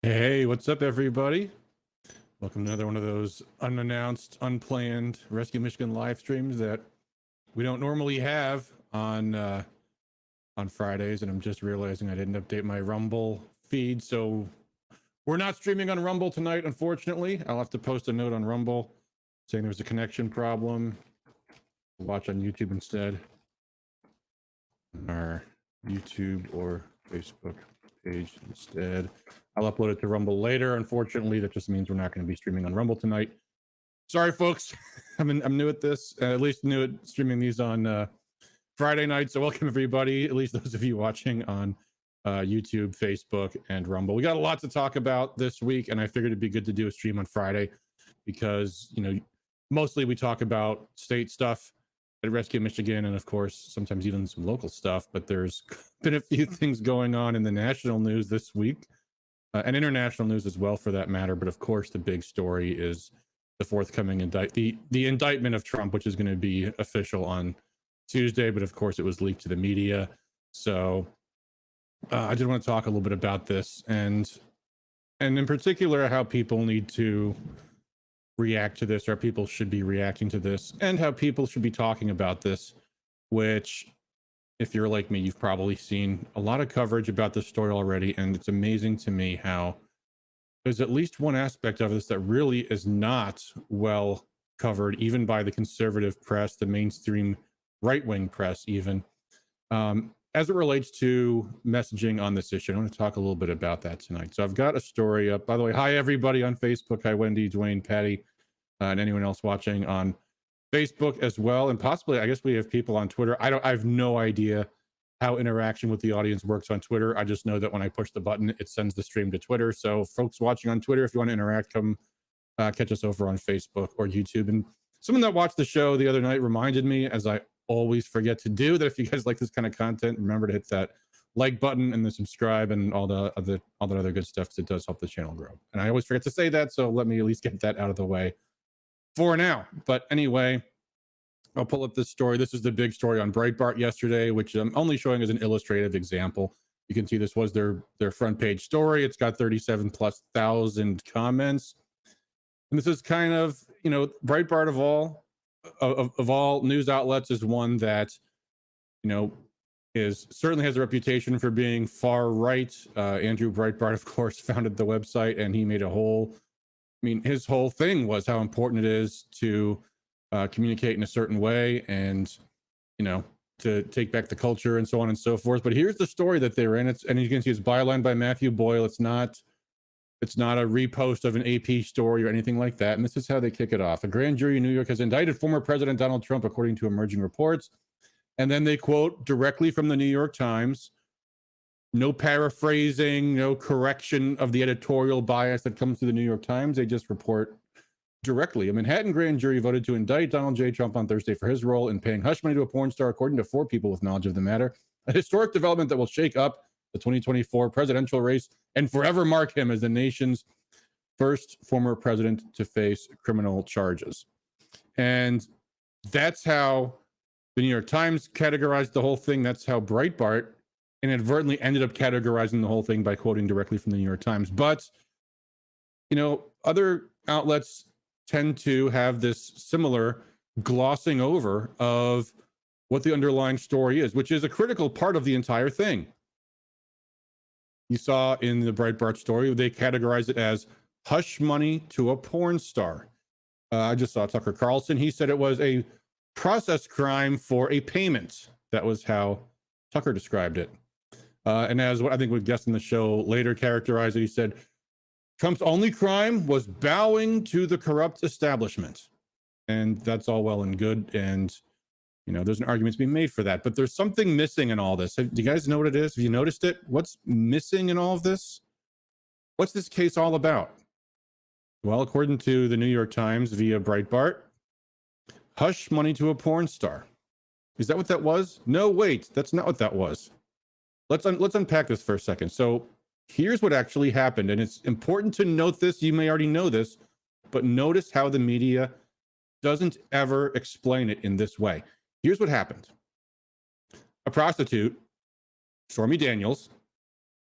Hey, what's up, everybody? Welcome to another one of those unannounced, unplanned Rescue Michigan live streams that we don't normally have on Fridays. And I'm just realizing I didn't update my Rumble feed, so we're not streaming on Rumble tonight, unfortunately. I'll have to post a note on Rumble saying there's a connection problem. Watch on YouTube instead. Our YouTube or Facebook page instead. I'll upload it to Rumble later. Unfortunately, that just means we're not going to be streaming on Rumble tonight. Sorry, folks. I'm new at this. At least new at streaming these on Friday night. So welcome everybody. At least those of you watching on YouTube, Facebook, and Rumble. We got a lot to talk about this week, and I figured it'd be good to do a stream on Friday because mostly we talk about state stuff at Rescue Michigan, and of course sometimes even some local stuff. But there's been a few things going on in the national news this week. And international news as well, for that matter. But of course, the big story is the forthcoming the indictment of Trump, which is going to be official on Tuesday. But of course, it was leaked to the media. So I did want to talk a little bit about this, and in particular, how people need to react to this, or people should be reacting to this, and how people should be talking about this, which, if you're like me, you've probably seen a lot of coverage about this story already, and it's amazing to me how there's at least one aspect of this that really is not well covered, even by the conservative press, the mainstream right-wing press, even, as it relates to messaging on this issue. I want to talk a little bit about that tonight. So I've got a story up. By the way, hi, everybody on Facebook. Hi, Wendy, Dwayne, Patty, and anyone else watching on Facebook as well, and possibly I guess we have people on Twitter. I have no idea how interaction with the audience works on Twitter. I just know that when I push the button, it sends the stream to Twitter. So folks watching on Twitter, if you want to interact, come catch us over on Facebook or YouTube. And someone that watched the show the other night reminded me, as I always forget to do, that if you guys like this kind of content, remember to hit that like button and the subscribe and all that other good stuff, because it does help the channel grow. And I always forget to say that, so let me at least get that out of the way for now. But anyway, I'll pull up this story. This is the big story on Breitbart yesterday, which I'm only showing as an illustrative example. You can see this was their front page story. It's got 37,000+ comments. And this is kind of, Breitbart of all news outlets is one that, certainly has a reputation for being far right. Andrew Breitbart, of course, founded the website, and he made his whole thing was how important it is to communicate in a certain way, and to take back the culture and so on and so forth. But here's the story that they're in. And you can see it's byline by Matthew Boyle. It's not a repost of an AP story or anything like that. And this is how they kick it off. A grand jury in New York has indicted former President Donald Trump, according to emerging reports. And then they quote directly from the New York Times. No paraphrasing, no correction of the editorial bias that comes through the New York Times. They just report directly. A Manhattan grand jury voted to indict Donald J. Trump on Thursday for his role in paying hush money to a porn star, according to 4 people with knowledge of the matter. A historic development that will shake up the 2024 presidential race and forever mark him as the nation's first former president to face criminal charges. And that's how the New York Times categorized the whole thing. That's how Breitbart inadvertently ended up categorizing the whole thing by quoting directly from the New York Times. But, other outlets tend to have this similar glossing over of what the underlying story is, which is a critical part of the entire thing. You saw in the Breitbart story, they categorize it as hush money to a porn star. I just saw Tucker Carlson. He said it was a process crime for a payment. That was how Tucker described it. And as what I think we guessed in the show later characterized it, he said, Trump's only crime was bowing to the corrupt establishment. And that's all well and good. And, there's an argument to be made for that. But there's something missing in all this. Do you guys know what it is? Have you noticed it? What's missing in all of this? What's this case all about? Well, according to the New York Times via Breitbart, hush money to a porn star. Is that what that was? No, wait, that's not what that was. Let's unpack this for a second. So here's what actually happened, and it's important to note this. You may already know this, but notice how the media doesn't ever explain it in this way. Here's what happened. A prostitute, Stormy Daniels,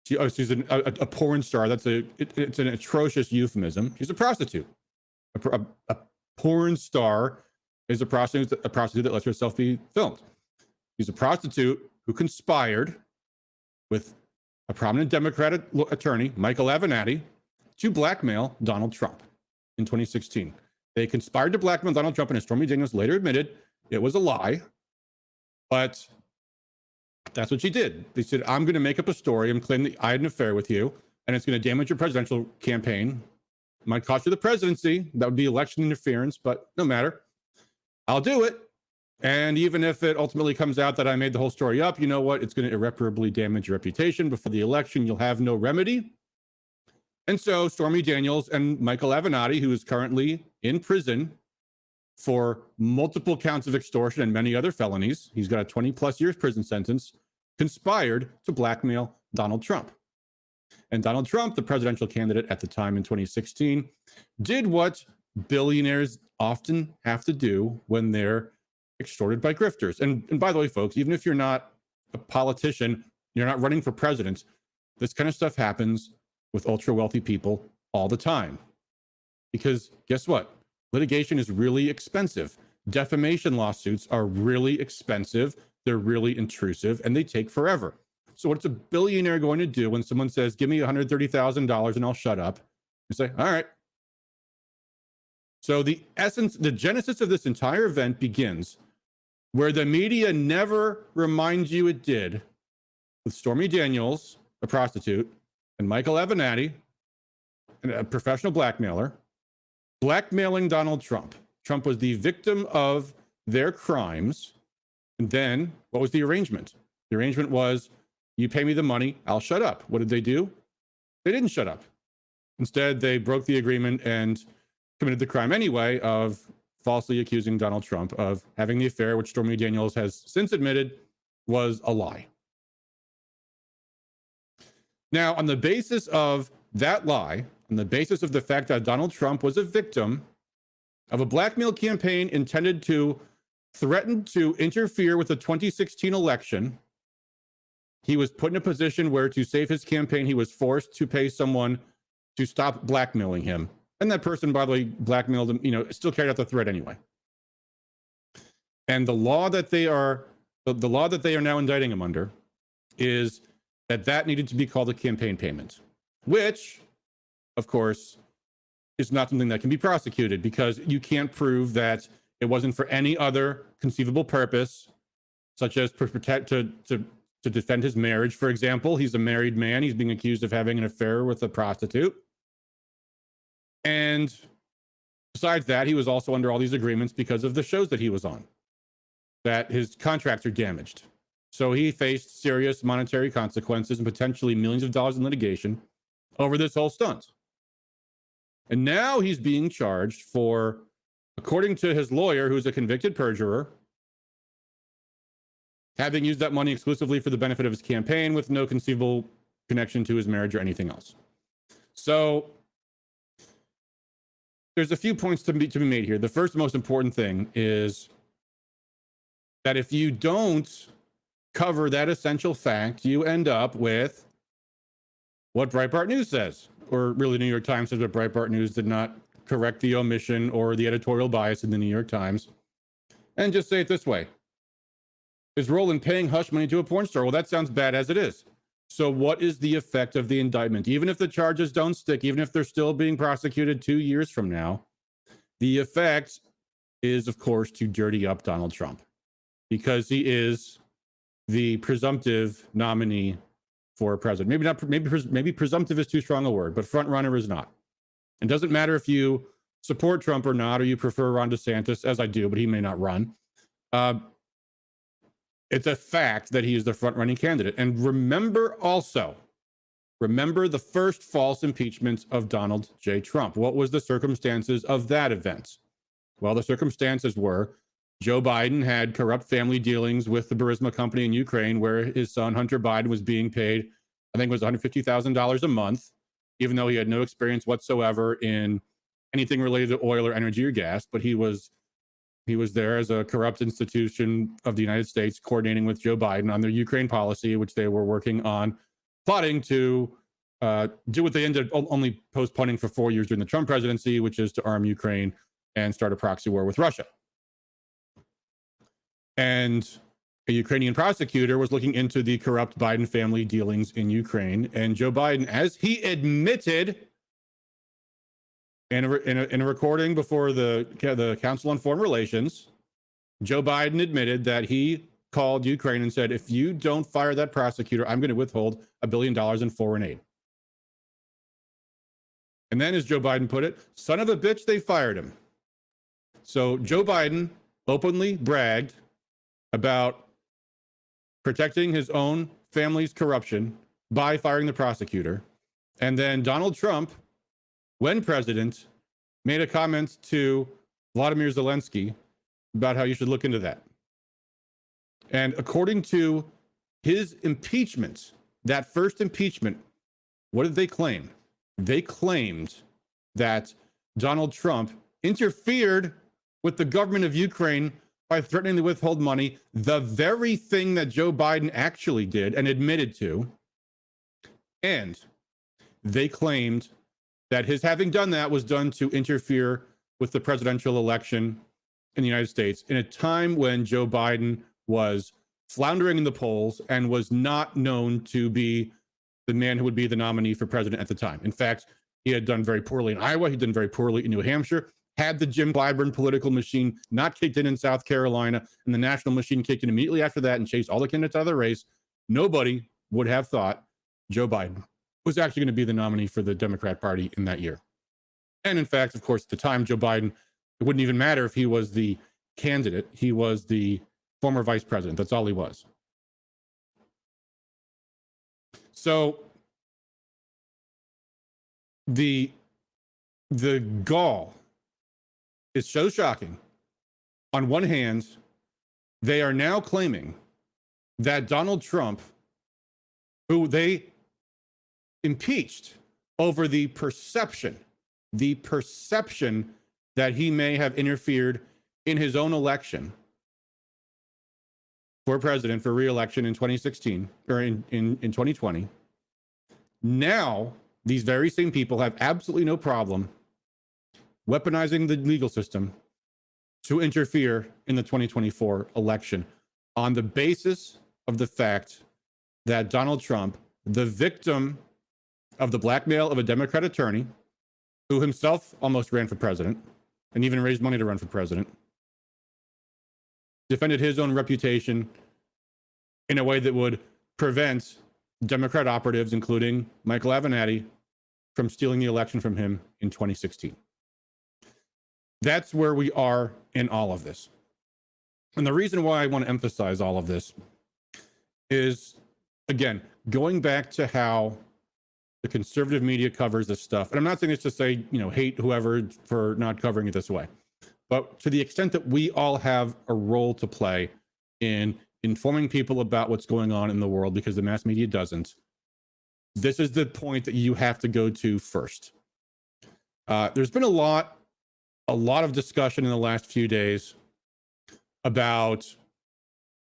She's a porn star. It's an atrocious euphemism. She's a prostitute. A porn star is a prostitute that lets herself be filmed. She's a prostitute who conspired with a prominent Democratic attorney, Michael Avenatti, to blackmail Donald Trump in 2016. They conspired to blackmail Donald Trump, and as Stormy Daniels later admitted, it was a lie. But that's what she did. They said, I'm going to make up a story. I'm claiming that I had an affair with you, and it's going to damage your presidential campaign. It might cost you the presidency. That would be election interference, but no matter. I'll do it. And even if it ultimately comes out that I made the whole story up, you know what? It's going to irreparably damage your reputation. Before the election, you'll have no remedy. And so Stormy Daniels and Michael Avenatti, who is currently in prison for multiple counts of extortion and many other felonies, he's got a 20 plus years prison sentence, conspired to blackmail Donald Trump. And Donald Trump, the presidential candidate at the time in 2016, did what billionaires often have to do when they're extorted by grifters. And by the way, folks, even if you're not a politician, you're not running for president, this kind of stuff happens with ultra wealthy people all the time. Because guess what? Litigation is really expensive. Defamation lawsuits are really expensive. They're really intrusive and they take forever. So what's a billionaire going to do when someone says, give me $130,000 and I'll shut up? You say, all right. So the genesis of this entire event begins where the media never reminds you it did, with Stormy Daniels, a prostitute, and Michael Avenatti, a professional blackmailer, blackmailing Donald Trump. Trump was the victim of their crimes. And then what was the arrangement? The arrangement was, you pay me the money, I'll shut up. What did they do? They didn't shut up. Instead, they broke the agreement and committed the crime anyway of falsely accusing Donald Trump of having the affair, which Stormy Daniels has since admitted was a lie. Now, on the basis of that lie, on the basis of the fact that Donald Trump was a victim of a blackmail campaign intended to threaten to interfere with the 2016 election, he was put in a position where, to save his campaign, he was forced to pay someone to stop blackmailing him. And that person, by the way, blackmailed him, still carried out the threat anyway. And the law that they are now indicting him under is that needed to be called a campaign payment, which, of course, is not something that can be prosecuted because you can't prove that it wasn't for any other conceivable purpose, such as to defend his marriage. For example, he's a married man. He's being accused of having an affair with a prostitute. And besides that, he was also under all these agreements because of the shows that he was on, that his contracts are damaged. So he faced serious monetary consequences and potentially millions of dollars in litigation over this whole stunt. And now he's being charged for, according to his lawyer, who's a convicted perjurer, having used that money exclusively for the benefit of his campaign with no conceivable connection to his marriage or anything else. So there's a few points to be made here. The first most important thing is that if you don't cover that essential fact, you end up with what Breitbart News says, or really New York Times says, but Breitbart News did not correct the omission or the editorial bias in the New York Times. And just say it this way: his role in paying hush money to a porn star. Well, that sounds bad as it is. So what is the effect of the indictment? Even if the charges don't stick, even if they're still being prosecuted 2 years from now, the effect is, of course, to dirty up Donald Trump, because he is the presumptive nominee for president. Maybe presumptive is too strong a word, but front runner is not. It doesn't matter if you support Trump or not, or you prefer Ron DeSantis, as I do, but he may not run. It's a fact that he is the front-running candidate. And remember the first false impeachment of Donald J. Trump. What was the circumstances of that event? Well, the circumstances were Joe Biden had corrupt family dealings with the Burisma company in Ukraine, where his son, Hunter Biden, was being paid, I think it was $150,000 a month, even though he had no experience whatsoever in anything related to oil or energy or gas. But he was there as a corrupt institution of the United States, coordinating with Joe Biden on their Ukraine policy, which they were working on plotting to do what they ended up only postponing for 4 years during the Trump presidency, which is to arm Ukraine and start a proxy war with Russia. And a Ukrainian prosecutor was looking into the corrupt Biden family dealings in Ukraine. And Joe Biden, as he admitted in a recording before the Council on Foreign Relations, Joe Biden admitted that he called Ukraine and said, if you don't fire that prosecutor, I'm going to withhold $1 billion in foreign aid. And then, as Joe Biden put it, son of a bitch, they fired him. So Joe Biden openly bragged about protecting his own family's corruption by firing the prosecutor. And then Donald Trump, when president, made a comment to Vladimir Zelensky about how you should look into that. And according to his impeachment, that first impeachment, what did they claim? They claimed that Donald Trump interfered with the government of Ukraine by threatening to withhold money, the very thing that Joe Biden actually did and admitted to. And they claimed that his having done that was done to interfere with the presidential election in the United States in a time when Joe Biden was floundering in the polls and was not known to be the man who would be the nominee for president at the time. In fact, he had done very poorly in Iowa. He'd done very poorly in New Hampshire. Had the Jim Clyburn political machine not kicked in South Carolina and the national machine kicked in immediately after that and chased all the candidates out of the race, nobody would have thought Joe Biden was actually going to be the nominee for the Democrat Party in that year. And in fact, of course, at the time, Joe Biden, it wouldn't even matter if he was the candidate. He was the former vice president. That's all he was. So the gall is so shocking. On one hand, they are now claiming that Donald Trump, who they impeached over the perception that he may have interfered in his own election for president for re-election in 2016 or in 2020. Now, these very same people have absolutely no problem weaponizing the legal system to interfere in the 2024 election on the basis of the fact that Donald Trump, the victim of the blackmail of a Democrat attorney who himself almost ran for president and even raised money to run for president, defended his own reputation in a way that would prevent Democrat operatives, including Michael Avenatti, from stealing the election from him in 2016. That's where we are in all of this. And the reason why I want to emphasize all of this is, again, going back to how the conservative media covers this stuff. And I'm not saying this to say, hate whoever for not covering it this way. But to the extent that we all have a role to play in informing people about what's going on in the world, because the mass media doesn't, this is the point that you have to go to first. There's been a lot of discussion in the last few days about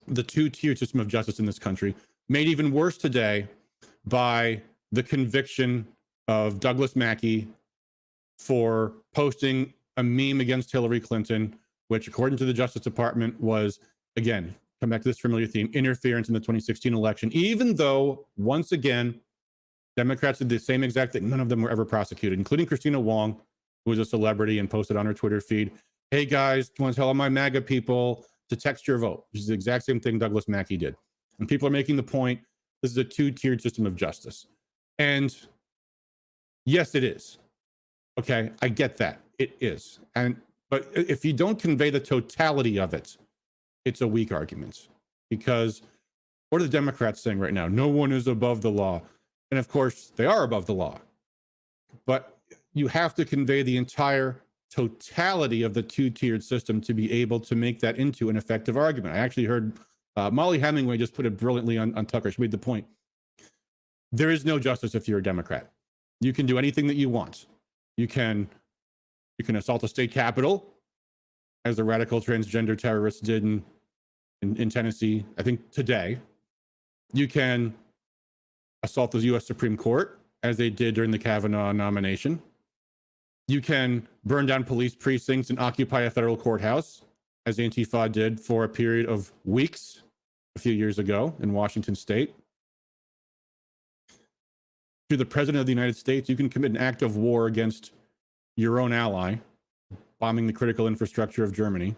the two-tiered system of justice in this country, made even worse today by the conviction of Douglas Mackey for posting a meme against Hillary Clinton, which, according to the Justice Department, was, again, come back to this familiar theme, interference in the 2016 election, even though, once again, Democrats did the same exact thing. None of them were ever prosecuted, including Christina Wong, who was a celebrity and posted on her Twitter feed, hey guys, want to tell all my MAGA people to text your vote, which is the exact same thing Douglas Mackey did. And people are making the point, this is a two-tiered system of justice. And yes, it is. Okay, I get that. It is. But if you don't convey the totality of it, it's a weak argument. Because what are the Democrats saying right now? No one is above the law. And of course, they are above the law. But you have to convey the entire totality of the two-tiered system to be able to make that into an effective argument. I actually heard Molly Hemingway just put it brilliantly on Tucker. She made the point. There is no justice if you're a Democrat. You can do anything that you want. You can assault a state capitol, as the radical transgender terrorists did in Tennessee, I think today. You can assault the U.S. Supreme Court, as they did during the Kavanaugh nomination. You can burn down police precincts and occupy a federal courthouse, as Antifa did for a period of weeks a few years ago in Washington state. To the president of the United States, you can commit an act of war against your own ally, bombing the critical infrastructure of Germany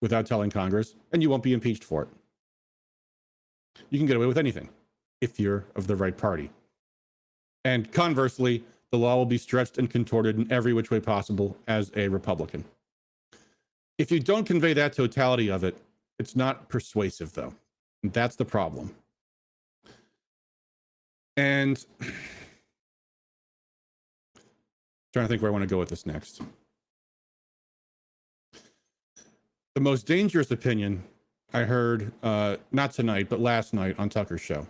without telling Congress, and you won't be impeached for it. You can get away with anything if you're of the right party. And conversely, the law will be stretched and contorted in every which way possible as a Republican. If you don't convey that totality of it, it's not persuasive, though. And that's the problem. And trying to think where I want to go with this next. The most dangerous opinion I heard, not tonight, but last night on Tucker's show,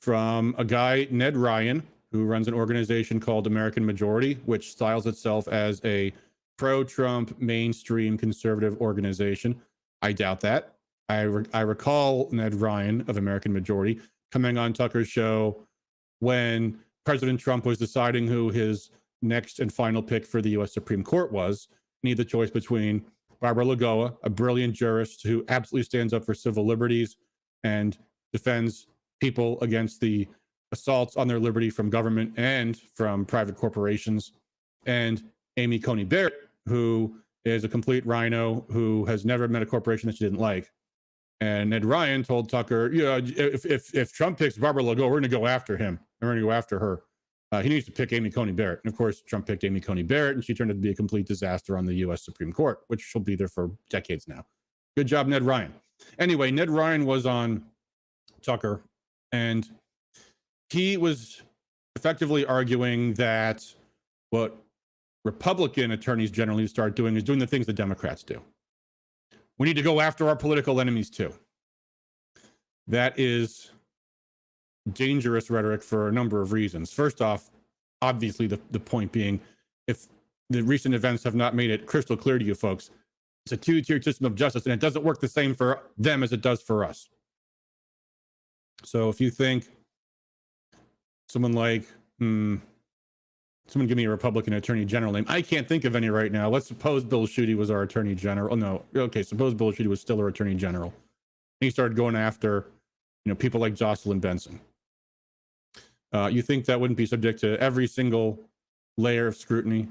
from a guy, Ned Ryan, who runs an organization called American Majority, which styles itself as a pro-Trump mainstream conservative organization. I doubt that. I recall Ned Ryan of American Majority coming on Tucker's show when President Trump was deciding who his next and final pick for the U.S. Supreme Court was. He had the choice between Barbara Lagoa, a brilliant jurist who absolutely stands up for civil liberties and defends people against the assaults on their liberty from government and from private corporations, and Amy Coney Barrett, who is a complete rhino who has never met a corporation that she didn't like. And Ned Ryan told Tucker, yeah, if Trump picks Barbara Lagoa, we're going to go after him. We're going to go after her. He needs to pick Amy Coney Barrett. And of course, Trump picked Amy Coney Barrett, and she turned out to be a complete disaster on the U.S. Supreme Court, which she'll be there for decades now. Good job, Ned Ryan. Anyway, Ned Ryan was on Tucker, and he was effectively arguing that what Republican attorneys generally start doing is doing the things the Democrats do. We need to go after our political enemies too. That is dangerous rhetoric for a number of reasons. First off, obviously the point being, if the recent events have not made it crystal clear to you folks, it's a two-tiered system of justice, and it doesn't work the same for them as it does for us. So if you think someone like, someone give me a Republican attorney general name. I can't think of any right now. Let's suppose Bill Schuette was our attorney general. Oh, no. Okay, suppose Bill Schuette was still our attorney general. And he started going after, people like Jocelyn Benson. You think that wouldn't be subject to every single layer of scrutiny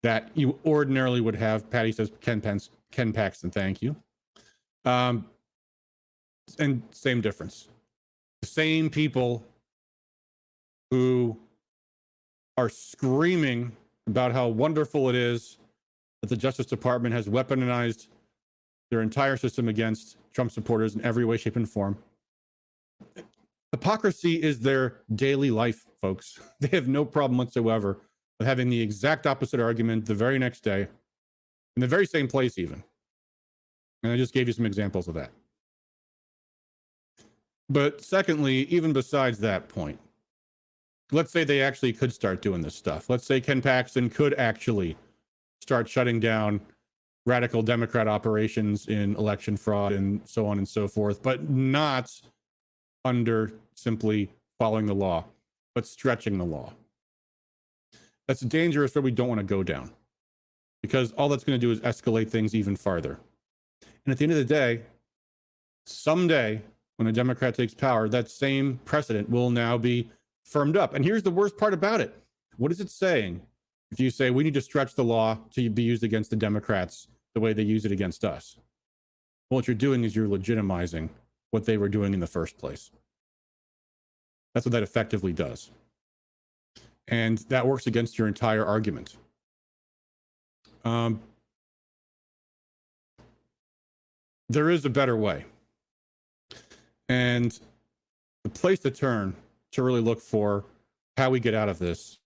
that you ordinarily would have? Patty says Ken Paxton, thank you. And same difference. The same people who are screaming about how wonderful it is that the Justice Department has weaponized their entire system against Trump supporters in every way, shape, and form. Hypocrisy is their daily life, folks. They have no problem whatsoever with having the exact opposite argument the very next day, in the very same place even. And I just gave you some examples of that. But secondly, even besides that point, let's say they actually could start doing this stuff. Let's say Ken Paxton could actually start shutting down radical Democrat operations in election fraud and so on and so forth, but not under simply following the law, but stretching the law. That's a dangerous road we don't want to go down, because all that's going to do is escalate things even farther. And at the end of the day, someday when a Democrat takes power, that same precedent will now be firmed up. And here's the worst part about it. What is it saying if you say we need to stretch the law to be used against the Democrats the way they use it against us? Well, what you're doing is you're legitimizing what they were doing in the first place. That's what that effectively does. And that works against your entire argument. There is a better way. And the place to turn to really look for how we get out of this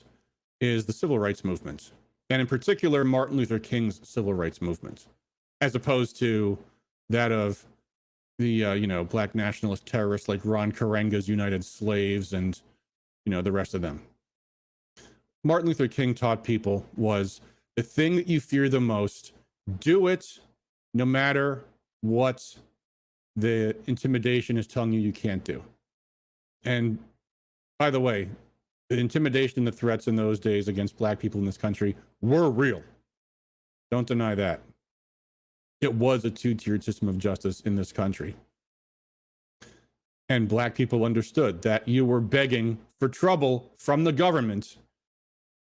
is the civil rights movement, and in particular Martin Luther King's civil rights movement, as opposed to that of the black nationalist terrorists like Ron Karenga's United Slaves and the rest of them. Martin Luther King taught people was the thing that you fear the most, do it no matter what the intimidation is telling you can't do. And By the way, the intimidation and the threats in those days against black people in this country were real. Don't deny that. It was a two-tiered system of justice in this country. And black people understood that you were begging for trouble from the government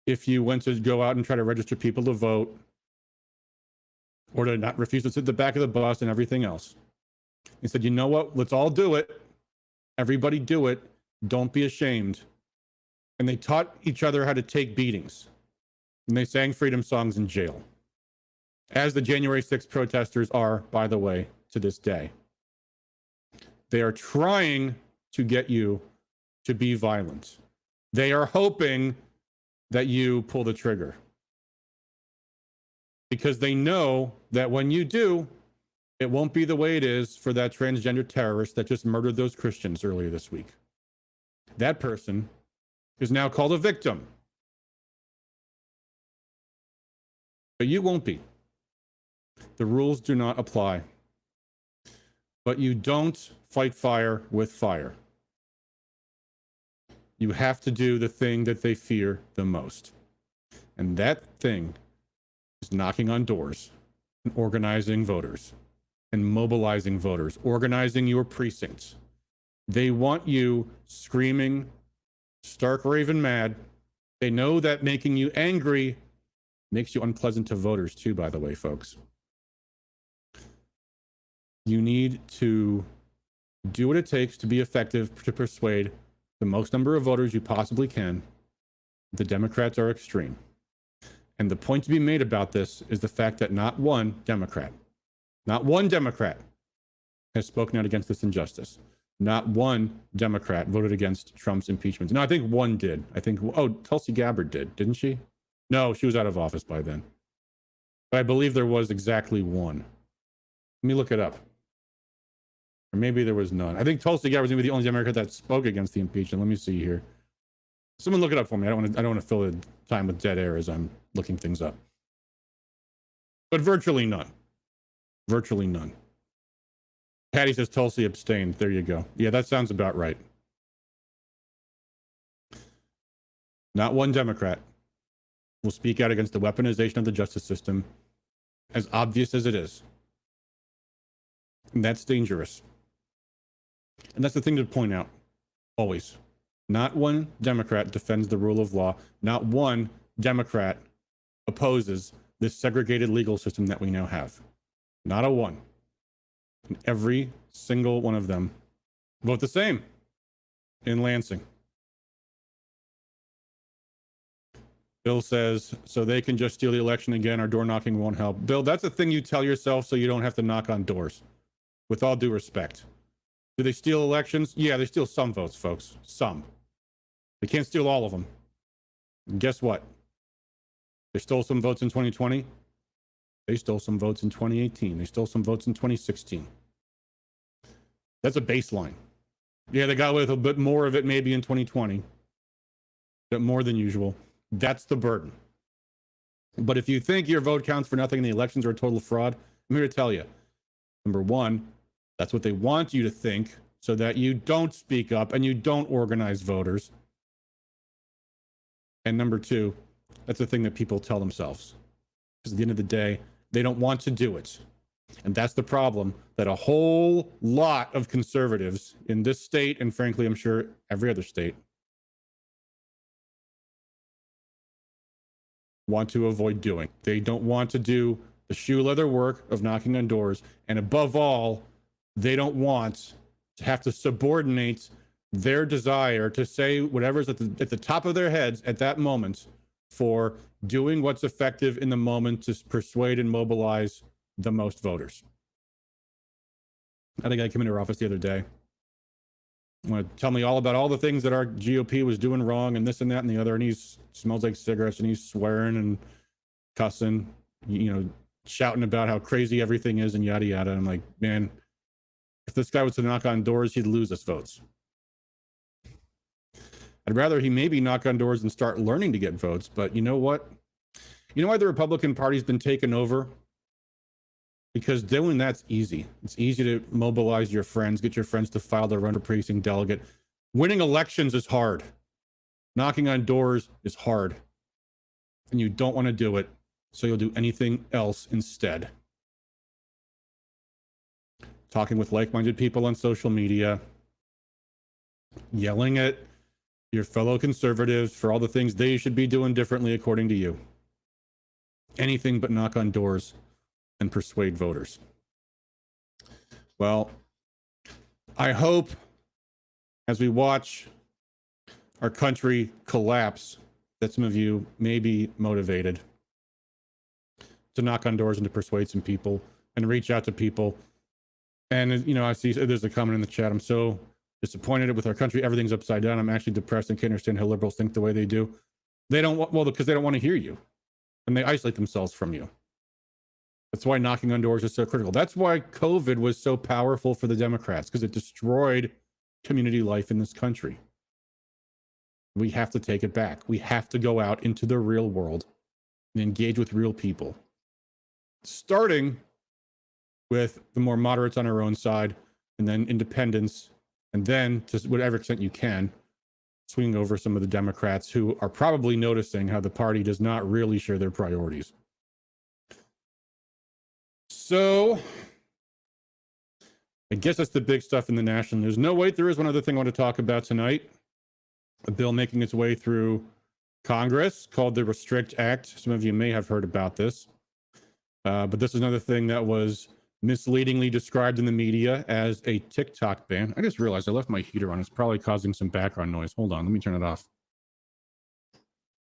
if you went to go out and try to register people to vote, or to not refuse to sit at the back of the bus and everything else. He said, you know what? Let's all do it. Everybody do it. Don't be ashamed. And they taught each other how to take beatings. And they sang freedom songs in jail. As the January 6th protesters are, by the way, to this day. They are trying to get you to be violent. They are hoping that you pull the trigger. Because they know that when you do, it won't be the way it is for that transgender terrorist that just murdered those Christians earlier this week. That person is now called a victim. But you won't be. The rules do not apply. But you don't fight fire with fire. You have to do the thing that they fear the most. And that thing is knocking on doors and organizing voters and mobilizing voters, organizing your precincts. They want you screaming, stark raving mad. They know that making you angry makes you unpleasant to voters too, by the way, folks. You need to do what it takes to be effective to persuade the most number of voters you possibly can. The Democrats are extreme. And the point to be made about this is the fact that not one Democrat has spoken out against this injustice. Not one Democrat voted against Trump's impeachment. No, I think one did. Tulsi Gabbard did, didn't she? No, she was out of office by then. But I believe there was exactly one. Let me look it up. Or maybe there was none. I think Tulsi Gabbard was maybe the only Democrat that spoke against the impeachment. Let me see here. Someone look it up for me. I don't want to fill the time with dead air as I'm looking things up. But virtually none. Virtually none. Patty says Tulsi abstained. There you go. Yeah, that sounds about right. Not one Democrat will speak out against the weaponization of the justice system, as obvious as it is. And that's dangerous. And that's the thing to point out, always. Not one Democrat defends the rule of law. Not one Democrat opposes this segregated legal system that we now have. Not a one. And every single one of them vote the same in Lansing. Bill says, so they can just steal the election again. Our door knocking won't help. Bill, that's a thing you tell yourself so you don't have to knock on doors. With all due respect. Do they steal elections? Yeah, they steal some votes, folks. Some. They can't steal all of them. And guess what? They stole some votes in 2020. They stole some votes in 2018. They stole some votes in 2016. That's a baseline. Yeah, they got away with a bit more of it maybe in 2020. But more than usual. That's the burden. But if you think your vote counts for nothing and the elections are a total fraud, I'm here to tell you. Number one, that's what they want you to think so that you don't speak up and you don't organize voters. And number two, that's the thing that people tell themselves. Because at the end of the day, they don't want to do it. And that's the problem that a whole lot of conservatives in this state, and frankly, I'm sure every other state, want to avoid doing. They don't want to do the shoe leather work of knocking on doors. And above all, they don't want to have to subordinate their desire to say whatever's at the top of their heads at that moment for doing what's effective in the moment to persuade and mobilize the most voters. I think I came into our office the other day. Want to tell me all about all the things that our GOP was doing wrong and this and that and the other, and he smells like cigarettes and he's swearing and cussing, shouting about how crazy everything is and yada yada. I'm like, man, if this guy was to knock on doors, he'd lose us votes. I'd rather he maybe knock on doors and start learning to get votes. But you know what? You know why the Republican Party's been taken over? Because doing that's easy. It's easy to mobilize your friends, get your friends to file their run for precinct delegate. Winning elections is hard. Knocking on doors is hard, and you don't want to do it, so you'll do anything else instead. Talking with like-minded people on social media, yelling at your fellow conservatives for all the things they should be doing differently according to you. Anything but knock on doors and persuade voters. Well, I hope as we watch our country collapse that some of you may be motivated to knock on doors and to persuade some people and reach out to people. And, you know, I see there's a comment in the chat. I'm so disappointed with our country. Everything's upside down. I'm actually depressed and can't understand how liberals think the way they do. They don't want, well, because they don't want to hear you and they isolate themselves from you. That's why knocking on doors is so critical. That's why COVID was so powerful for the Democrats, because it destroyed community life in this country. We have to take it back. We have to go out into the real world and engage with real people, starting with the more moderates on our own side, and then independents, and then to whatever extent you can, swinging over some of the Democrats who are probably noticing how the party does not really share their priorities. So I guess that's the big stuff in the national news. No, wait, there is one other thing I want to talk about tonight. A bill making its way through Congress called the Restrict Act. Some of you may have heard about this, but this is another thing that was misleadingly described in the media as a TikTok ban. I just realized I left my heater on. It's probably causing some background noise. Hold on, let me turn it off.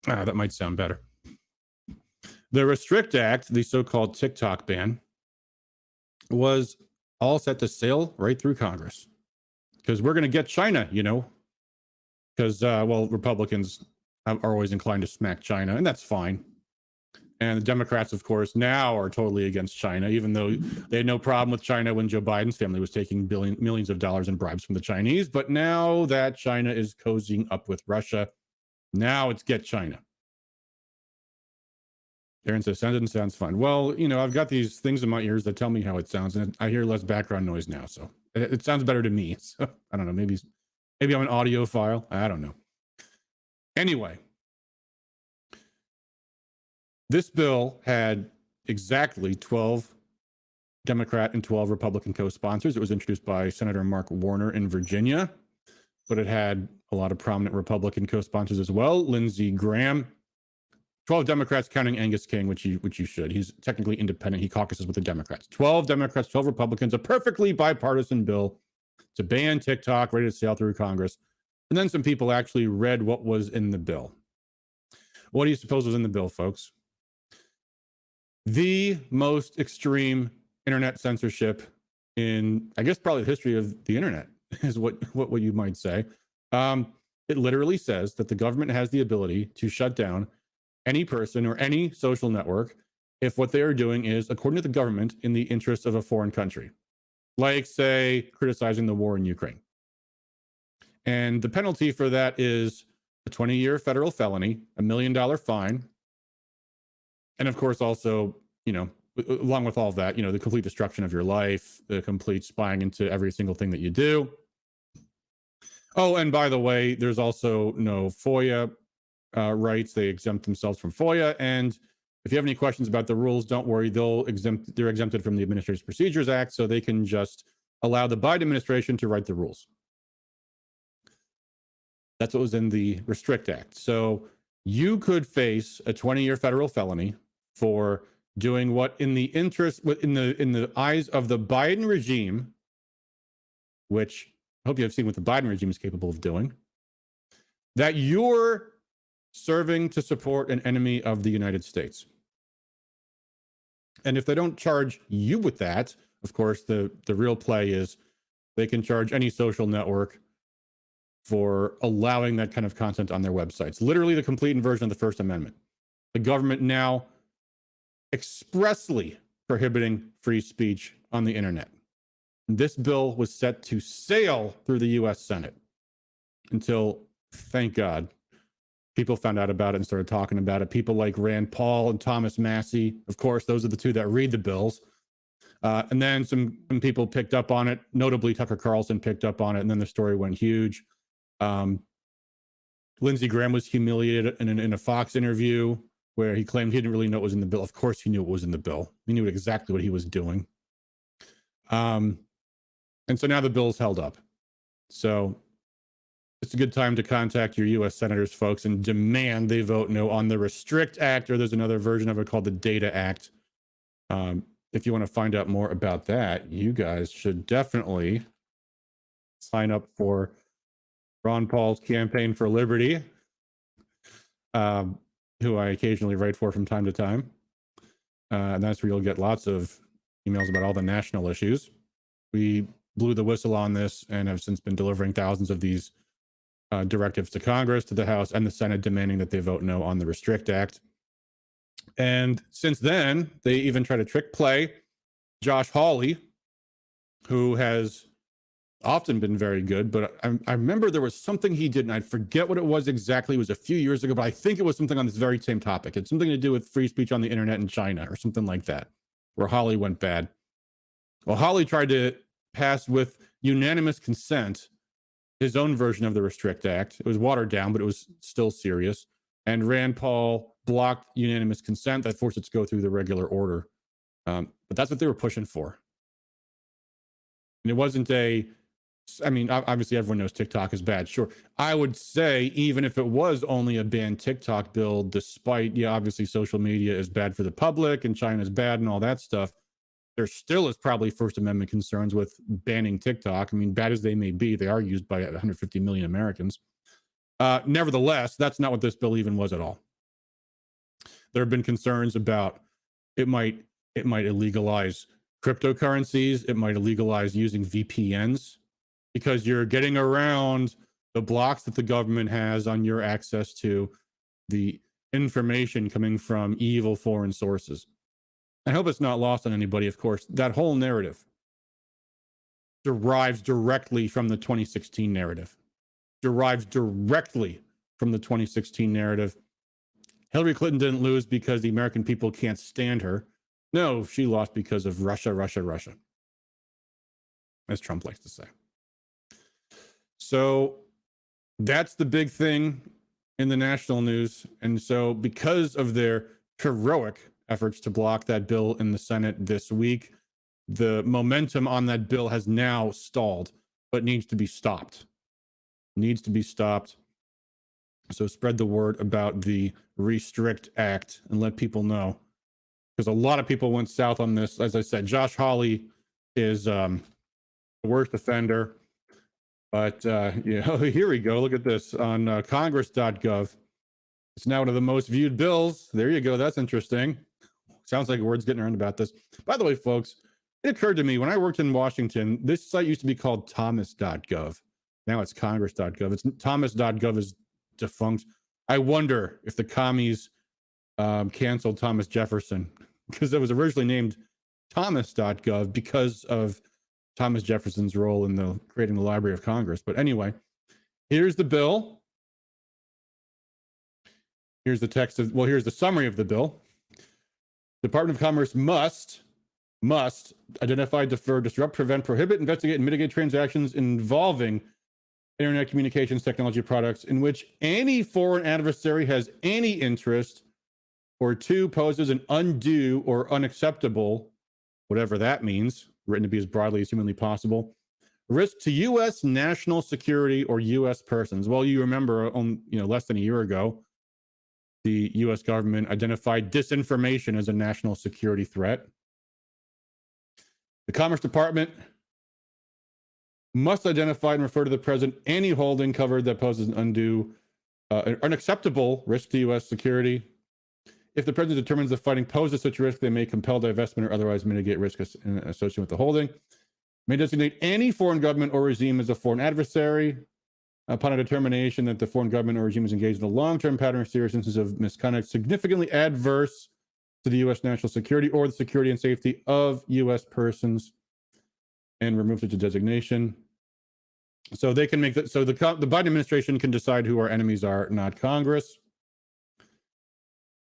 That might sound better. The Restrict Act, the so-called TikTok ban, was all set to sail right through Congress because we're going to get China, you know, because, well, Republicans are always inclined to smack China, and that's fine. And the Democrats, of course, now are totally against China, even though they had no problem with China when Joe Biden's family was taking millions of dollars in bribes from the Chinese. But now that China is cozying up with Russia, now it's get China. Aaron says, sounds fun. Well, you know, I've got these things in my ears that tell me how it sounds, and I hear less background noise now. So it sounds better to me. So I don't know. Maybe I'm an audiophile. I don't know. Anyway. This bill had exactly 12 Democrat and 12 Republican co-sponsors. It was introduced by Senator Mark Warner in Virginia, but it had a lot of prominent Republican co-sponsors as well. Lindsey Graham, 12 Democrats counting Angus King, which you should. He's technically independent. He caucuses with the Democrats. 12 Democrats, 12 Republicans, a perfectly bipartisan bill to ban TikTok, ready to sail through Congress. And then some people actually read what was in the bill. What do you suppose was in the bill, folks? The most extreme internet censorship in, I guess, probably the history of the internet is what you might say. It literally says that the government has the ability to shut down any person or any social network if what they are doing is, according to the government, in the interest of a foreign country, like, say, criticizing the war in Ukraine. And the penalty for that is a 20-year federal felony, $1 million fine, and of course, also, you know, along with all of that, you know, the complete destruction of your life, the complete spying into every single thing that you do. Oh, and by the way, there's also no FOIA rights. They exempt themselves from FOIA. And if you have any questions about the rules, don't worry. They're exempted from the Administrative Procedures Act, so they can just allow the Biden administration to write the rules. That's what was in the Restrict Act. So you could face a 20-year federal felony for doing what in the eyes of the Biden regime, which I hope you have seen what the Biden regime is capable of doing, that you're serving to support an enemy of the United States. And if they don't charge you with that, of course, the real play is they can charge any social network for allowing that kind of content on their websites. Literally the complete inversion of the First Amendment. The government now expressly prohibiting free speech on the internet. This bill was set to sail through the U.S. Senate until, thank God, people found out about it and started talking about it. People like Rand Paul and Thomas Massey, of course, those are the two that read the bills. And then some people picked up on it. Notably, Tucker Carlson picked up on it, and then the story went huge. Lindsey Graham was humiliated in a Fox interview where he claimed he didn't really know what was in the bill. Of course he knew what was in the bill. He knew exactly what he was doing. And so now the bill's held up. So it's a good time to contact your U.S. senators, folks, and demand they vote no on the Restrict Act, or there's another version of it called the Data Act. If you want to find out more about that, you guys should definitely sign up for Ron Paul's Campaign for Liberty, who I occasionally write for from time to time. And that's where you'll get lots of emails about all the national issues. We blew the whistle on this and have since been delivering thousands of these directives to Congress, to the House, and the Senate, demanding that they vote no on the Restrict Act. And since then, they even try to trick play Josh Hawley, who has often been very good, but I remember there was something he did, and I forget what it was exactly. It was a few years ago, but I think it was something on this very same topic. It's something to do with free speech on the internet in China or something like that, where Hawley went bad. Well, Hawley tried to pass with unanimous consent his own version of the Restrict Act. It was watered down, but it was still serious. And Rand Paul blocked unanimous consent that forced it to go through the regular order. But that's what they were pushing for. And it wasn't obviously everyone knows TikTok is bad. Sure. I would say even if it was only a banned TikTok bill, despite, obviously social media is bad for the public and China's bad and all that stuff, there still is probably First Amendment concerns with banning TikTok. I mean, bad as they may be, they are used by 150 million Americans. Nevertheless, that's not what this bill even was at all. There have been concerns about it might illegalize cryptocurrencies. It might illegalize using VPNs because you're getting around the blocks that the government has on your access to the information coming from evil foreign sources. I hope it's not lost on anybody, of course. That whole narrative derives directly from the 2016 narrative. Hillary Clinton didn't lose because the American people can't stand her. No, she lost because of Russia, as Trump likes to say. So that's the big thing in the national news. And so because of their heroic efforts to block that bill in the Senate this week, the momentum on that bill has now stalled, but needs to be stopped. So spread the word about the Restrict Act and let people know, because a lot of people went south on this. As I said, Josh Hawley is the worst offender. But here we go. Look at this on Congress.gov. It's now one of the most viewed bills. There you go. That's interesting. Sounds like word's getting around about this. By the way, folks, it occurred to me when I worked in Washington, this site used to be called Thomas.gov. Now it's Congress.gov. It's Thomas.gov is defunct. I wonder if the commies canceled Thomas Jefferson, because it was originally named Thomas.gov because of Thomas Jefferson's role in creating the Library of Congress. But anyway, here's the bill. Here's the text here's the summary of the bill. Department of Commerce must identify, defer, disrupt, prevent, prohibit, investigate, and mitigate transactions involving internet communications technology products in which any foreign adversary has any interest, or two, poses an undue or unacceptable, whatever that means, written to be as broadly as humanly possible, risk to U.S. national security or U.S. persons. Well, you remember, less than a year ago, the U.S. government identified disinformation as a national security threat. The Commerce Department must identify and refer to the president any holding covered that poses an undue, unacceptable risk to U.S. security. If the president determines the fighting poses such a risk, they may compel divestment or otherwise mitigate risk associated with the holding. May designate any foreign government or regime as a foreign adversary upon a determination that the foreign government or regime is engaged in a long-term pattern of serious instances of misconduct significantly adverse to the U.S. national security or the security and safety of U.S. persons, and remove such a designation. So they can make that. So the Biden administration can decide who our enemies are, not Congress.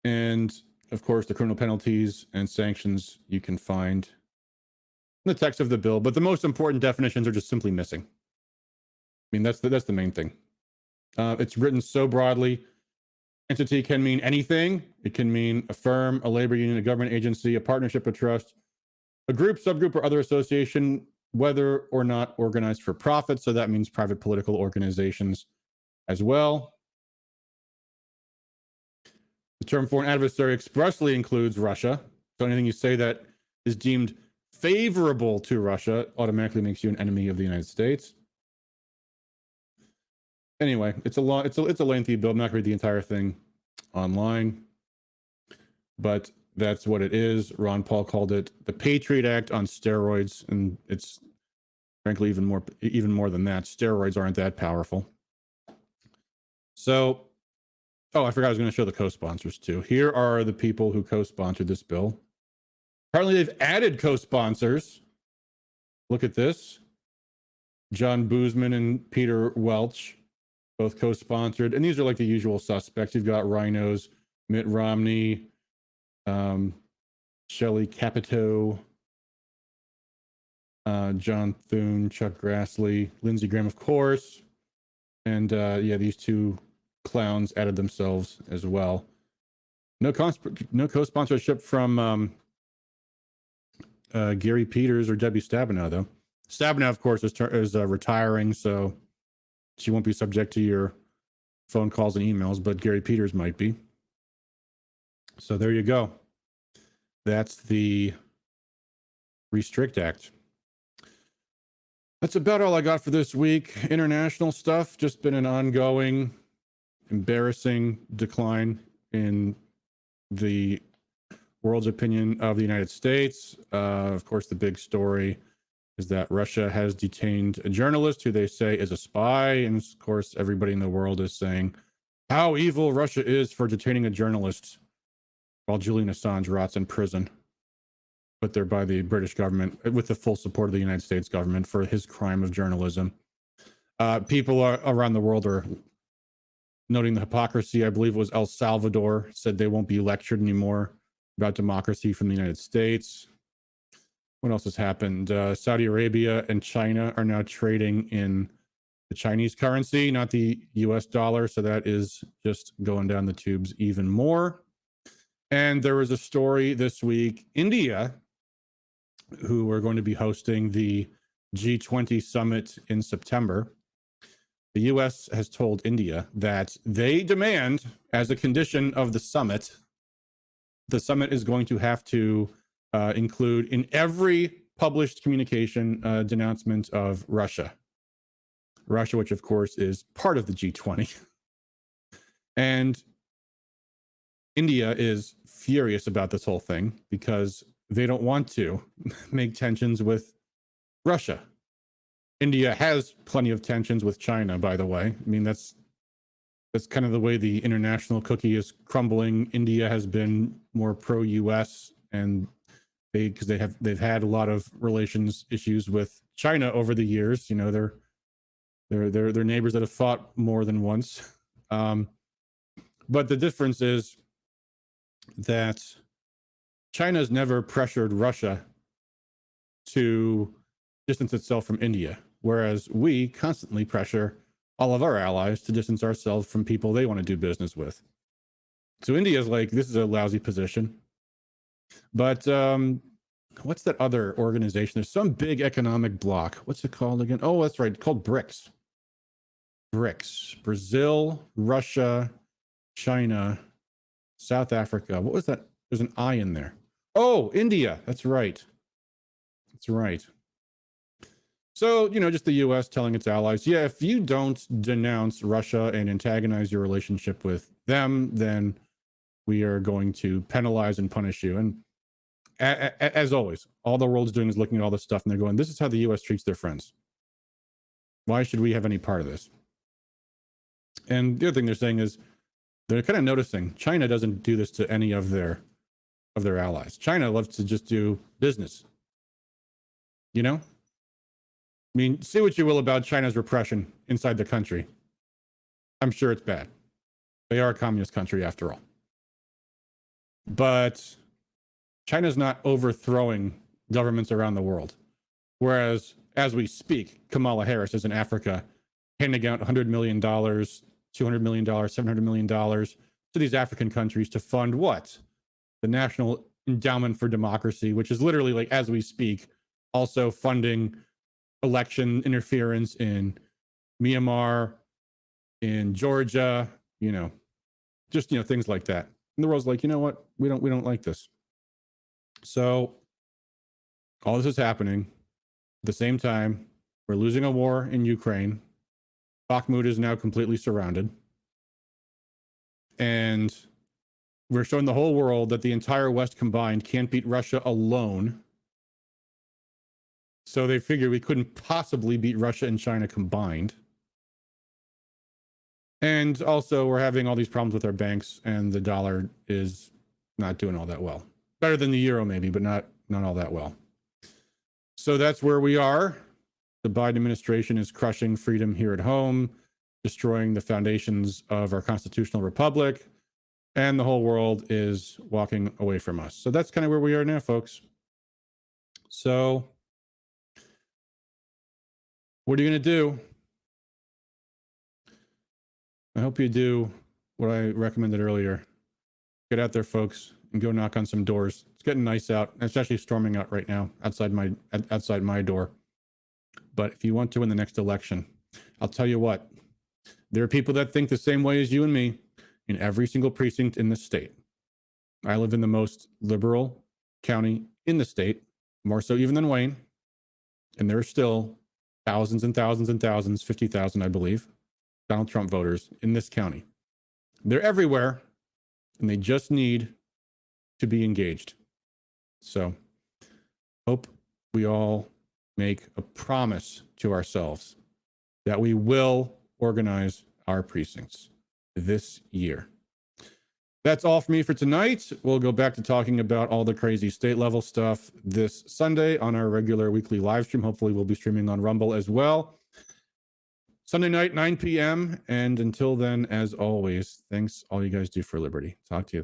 And of course, the criminal penalties and sanctions you can find in the text of the bill, but the most important definitions are just simply missing. I mean, that's the main thing. It's written so broadly. Entity can mean anything. It can mean a firm, a labor union, a government agency, a partnership, a trust, a group, subgroup, or other association, whether or not organized for profit. So that means private political organizations as well. The term foreign adversary expressly includes Russia. So anything you say that is deemed favorable to Russia automatically makes you an enemy of the United States. Anyway, it's a lengthy bill. I'm not going to read the entire thing online, but that's what it is. Ron Paul called it the Patriot Act on steroids, and it's frankly even more than that. Steroids aren't that powerful. So, oh, I forgot I was going to show the co-sponsors too. Here are the people who co-sponsored this bill. Apparently, they've added co-sponsors. Look at this: John Boozman and Peter Welch, both co-sponsored, and these are like the usual suspects. You've got rhinos, Mitt Romney, Shelley Capito, John Thune, Chuck Grassley, Lindsey Graham, of course, and yeah, these two clowns added themselves as well. No co-sponsorship from Gary Peters or Debbie Stabenow, though. Stabenow, of course, is retiring, so she won't be subject to your phone calls and emails, but Gary Peters might be. So there you go. That's the Restrict Act. That's about all I got for this week. International stuff, just been an ongoing, embarrassing decline in the world's opinion of the United States. Of course, the big story is that Russia has detained a journalist who they say is a spy. And of course, everybody in the world is saying how evil Russia is for detaining a journalist while Julian Assange rots in prison, put there by the British government with the full support of the United States government for his crime of journalism. People around the world are noting the hypocrisy. I believe it was El Salvador said they won't be lectured anymore about democracy from the United States. What else has happened? Saudi Arabia and China are now trading in the Chinese currency, not the US dollar. So that is just going down the tubes even more. And there was a story this week, India, who are going to be hosting the G20 summit in September. The US has told India that they demand, as a condition of the summit is going to have to include in every published communication denouncement of Russia, which of course is part of the G20. And India is furious about this whole thing because they don't want to make tensions with Russia. India has plenty of tensions with China, by the way. I mean, that's kind of the way the international cookie is crumbling. India has been more pro-US, and they've had a lot of relations issues with China over the years. You know, they're neighbors that have fought more than once. But the difference is that China's never pressured Russia to distance itself from India, whereas we constantly pressure all of our allies to distance ourselves from people they want to do business with. So India's like, this is a lousy position. But what's that other organization? There's some big economic bloc. What's it called again? Oh, that's right. It's called BRICS. BRICS. Brazil, Russia, China, South Africa. What was that? There's an I in there. Oh, India. That's right. That's right. So, you know, just the US telling its allies, yeah, if you don't denounce Russia and antagonize your relationship with them, then we are going to penalize and punish you. And as always, all the world's doing is looking at all this stuff and they're going, this is how the US treats their friends. Why should we have any part of this? And the other thing they're saying is they're kind of noticing China doesn't do this to any of their allies. China loves to just do business. You know? I mean, say what you will about China's repression inside the country. I'm sure it's bad. They are a communist country after all. But China's not overthrowing governments around the world. Whereas, as we speak, Kamala Harris is in Africa handing out $100 million $200 million, $700 million to these African countries to fund what? The National Endowment for Democracy, which is literally, like, as we speak, also funding election interference in Myanmar, in Georgia, just, things like that. And the world's like, you know what? We don't like this. So all this is happening at the same time. We're losing a war in Ukraine. Bakhmut is now completely surrounded. And we're showing the whole world that the entire West combined can't beat Russia alone. So they figured we couldn't possibly beat Russia and China combined. And also, we're having all these problems with our banks, and the dollar is not doing all that well. Better than the euro, maybe, but not all that well. So that's where we are. The Biden administration is crushing freedom here at home, destroying the foundations of our constitutional republic, and the whole world is walking away from us. So that's kind of where we are now, folks. So what are you going to do? I hope you do what I recommended earlier. Get out there, folks, and go knock on some doors. It's getting nice out. It's actually storming out right now outside my door. But if you want to win the next election, I'll tell you what, there are people that think the same way as you and me in every single precinct in the state. I live in the most liberal county in the state, more so even than Wayne. And there are still thousands and thousands and thousands, 50,000, I believe, Donald Trump voters in this county. They're everywhere, and they just need to be engaged. So hope we all make a promise to ourselves that we will organize our precincts this year. That's all for me for tonight. We'll go back to talking about all the crazy state level stuff this Sunday on our regular weekly live stream. Hopefully we'll be streaming on Rumble as well. Sunday night, 9 p.m. And until then, as always, thanks all you guys do for liberty. Talk to you.